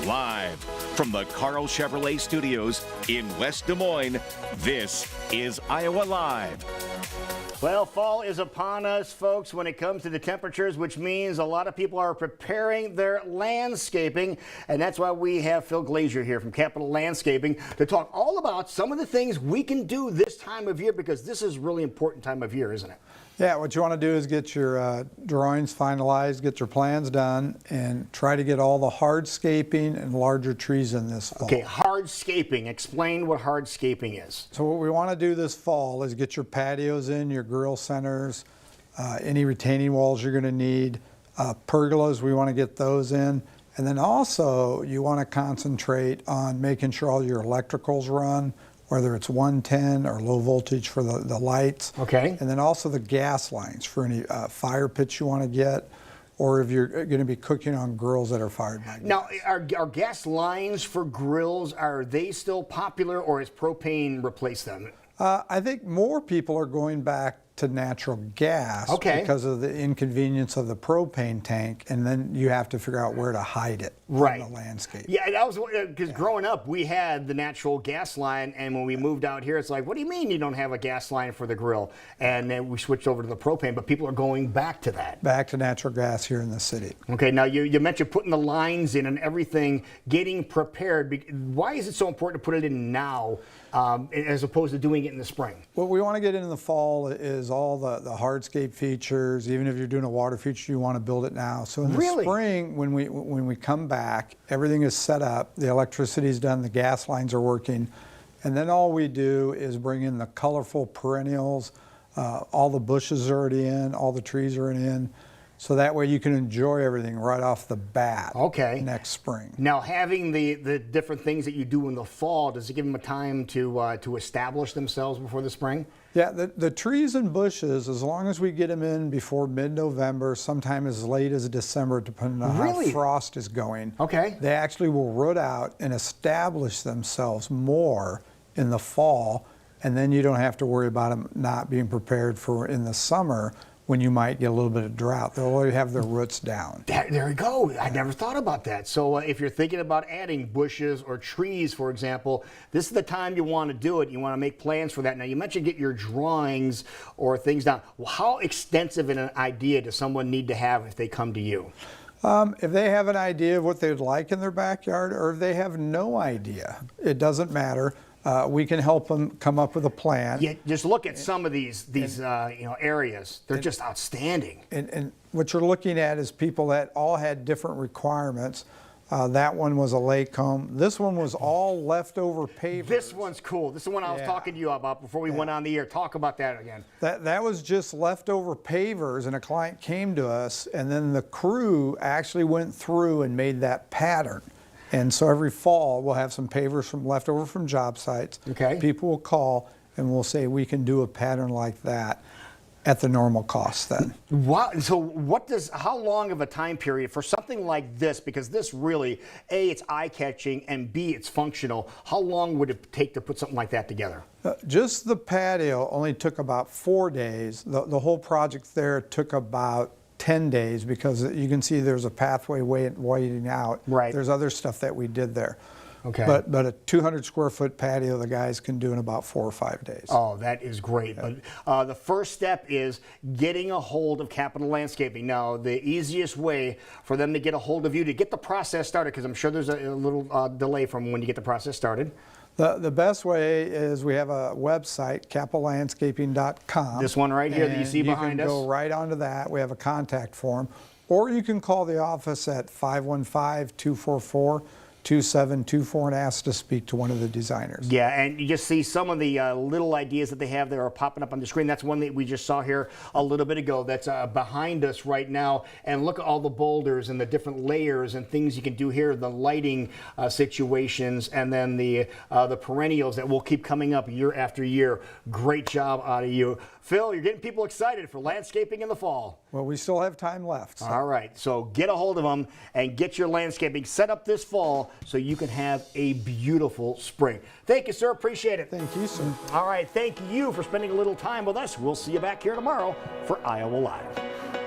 Live from the Carl Chevrolet Studios in West Des Moines, this is Iowa Live. Well, fall is upon us, folks, when it comes to the temperatures, which means a lot of people are preparing their landscaping. And that's why we have Phil Glazier here from Capital Landscaping to talk all about some of the things we can do this time of year, because this is a really important time of year, isn't it? Yeah, what you want to do is get your drawings finalized, get your plans done, and try to get all the hardscaping and larger trees in this fall. Okay, hardscaping. Explain what hardscaping is. So what we want to do this fall is get your patios in, your grill centers, any retaining walls you're going to need, pergolas, we want to get those in. And then also you want to concentrate on making sure all your electricals run, whether it's 110 or low voltage for the lights. Okay. And then also the gas lines for any fire pits you want to get, or if you're going to be cooking on grills that are fired by gas. Now, are gas lines for grills, are they still popular, or has propane replaced them? I think more people are going back to natural gas because of the inconvenience of the propane tank, and then you have to figure out where to hide it on the landscape. Yeah, that was because growing up we had the natural gas line, and when we moved out here, it's like, what do you mean you don't have a gas line for the grill? And then we switched over to the propane, but people are going back to that. Back to natural gas here in the city. Okay, now you mentioned putting the lines in and everything, getting prepared. Why is it so important to put it in now as opposed to doing it in the spring? What we want to get in the fall is all the hardscape features. Even if you're doing a water feature, you want to build it now. So in the spring, when we come back, everything is set up, the electricity is done, the gas lines are working, and then all we do is bring in the colorful perennials. All the bushes are already in, all the trees are in. So that way you can enjoy everything right off the bat next spring. Now, having the different things that you do in the fall, does it give them a time to establish themselves before the spring? Yeah, the trees and bushes, as long as we get them in before mid-November, sometime as late as December, depending on how frost is going, they actually will root out and establish themselves more in the fall, and then you don't have to worry about them not being prepared for in the summer, when you might get a little bit of drought. They'll already have their roots down. There you go. I never thought about that. So if you're thinking about adding bushes or trees, for example, this is the time you want to do it. You want to make plans for that. Now, you mentioned get your drawings or things down. Well, how extensive an idea does someone need to have if they come to you? If they have an idea of what they'd like in their backyard, or if they have no idea, it doesn't matter. We can help them come up with a plan. Yeah, just look at some of these areas. They're just outstanding. And what you're looking at is people that all had different requirements. That one was a lake home. This one was all leftover pavers. This one's cool. This is the one I was talking to you about before we went on the air. Talk about that again. That was just leftover pavers, and a client came to us, and then the crew actually went through and made that pattern. And so every fall, we'll have some pavers leftover from job sites. Okay. People will call and we'll say, we can do a pattern like that at the normal cost then. Wow. So how long of a time period for something like this, because this really, A, it's eye-catching, and B, it's functional, how long would it take to put something like that together? Just the patio only took about 4 days. The whole project there took about 10 days, because you can see there's a pathway waiting out. Right. There's other stuff that we did there. Okay. But a 200 square foot patio the guys can do in about 4 or 5 days. Oh, that is great. Yeah. But the first step is getting a hold of Capital Landscaping. Now, the easiest way for them to get a hold of you to get the process started, because I'm sure there's a little delay from when you get the process started. The best way is we have a website, capitallandscaping.com. This one right here that you see behind us? You can go right onto that. We have a contact form. Or you can call the office at 515-244-2724 and ask to speak to one of the designers. Yeah, and you just see some of the little ideas that they have there are popping up on the screen. That's one that we just saw here a little bit ago that's behind us right now. And look at all the boulders and the different layers and things you can do here, the lighting situations, and then the perennials that will keep coming up year after year. Great job out of you. Phil, you're getting people excited for landscaping in the fall. Well, we still have time left. So. All right, so get a hold of them and get your landscaping set up this fall so you can have a beautiful spring. Thank you, sir. Appreciate it. Thank you, sir. All right, thank you for spending a little time with us. We'll see you back here tomorrow for Iowa Live.